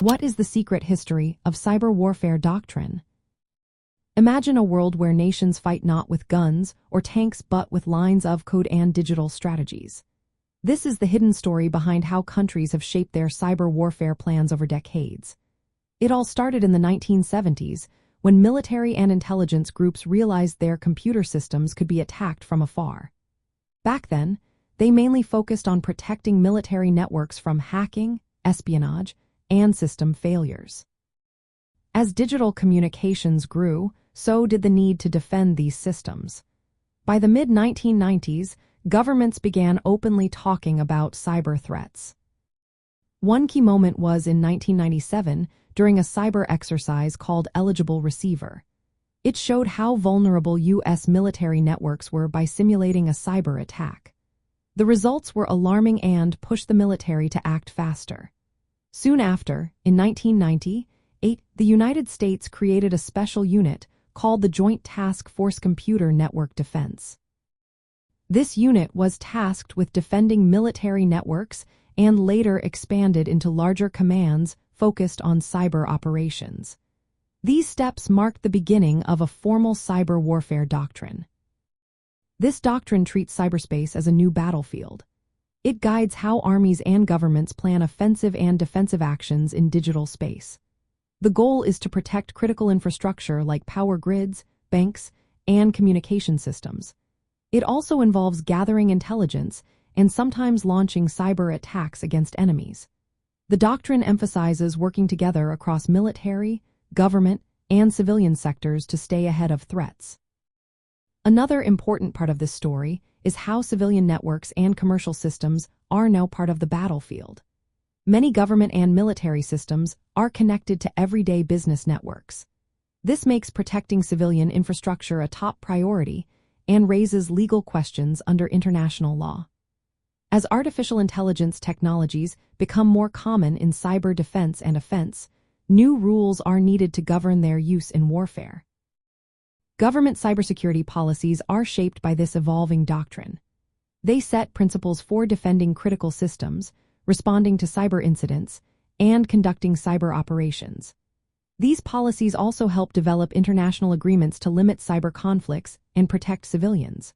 What is the secret history of cyber warfare doctrine? Imagine a world where nations fight not with guns or tanks but with lines of code and digital strategies. This is the hidden story behind how countries have shaped their cyber warfare plans over decades. It all started in the 1970s, when military and intelligence groups realized their computer systems could be attacked from afar. Back then, they mainly focused on protecting military networks from hacking, espionage, and system failures. As digital communications grew, so did the need to defend these systems. By the mid-1990s, governments began openly talking about cyber threats. One key moment was in 1997 during a cyber exercise called Eligible Receiver. It showed how vulnerable U.S. military networks were by simulating a cyber attack. The results were alarming and pushed the military to act faster. Soon after, in 1998, the United States created a special unit called the Joint Task Force Computer Network Defense. This unit was tasked with defending military networks and later expanded into larger commands focused on cyber operations. These steps marked the beginning of a formal cyber warfare doctrine. This doctrine treats cyberspace as a new battlefield. It guides how armies and governments plan offensive and defensive actions in digital space. The goal is to protect critical infrastructure like power grids, banks, and communication systems. It also involves gathering intelligence and sometimes launching cyber attacks against enemies. The doctrine emphasizes working together across military, government, and civilian sectors to stay ahead of threats. Another important part of this story is how civilian networks and commercial systems are now part of the battlefield. Many government and military systems are connected to everyday business networks. This makes protecting civilian infrastructure a top priority and raises legal questions under international law. As artificial intelligence technologies become more common in cyber defense and offense, new rules are needed to govern their use in warfare. Government cybersecurity policies are shaped by this evolving doctrine. They set principles for defending critical systems, responding to cyber incidents, and conducting cyber operations. These policies also help develop international agreements to limit cyber conflicts and protect civilians.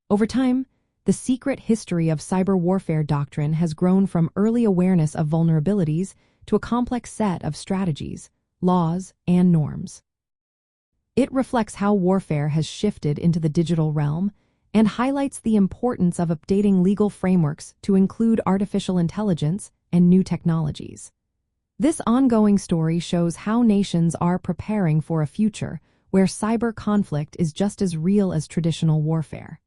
Over time, the secret history of cyber warfare doctrine has grown from early awareness of vulnerabilities to a complex set of strategies, laws, and norms. It reflects how warfare has shifted into the digital realm and highlights the importance of updating legal frameworks to include artificial intelligence and new technologies. This ongoing story shows how nations are preparing for a future where cyber conflict is just as real as traditional warfare.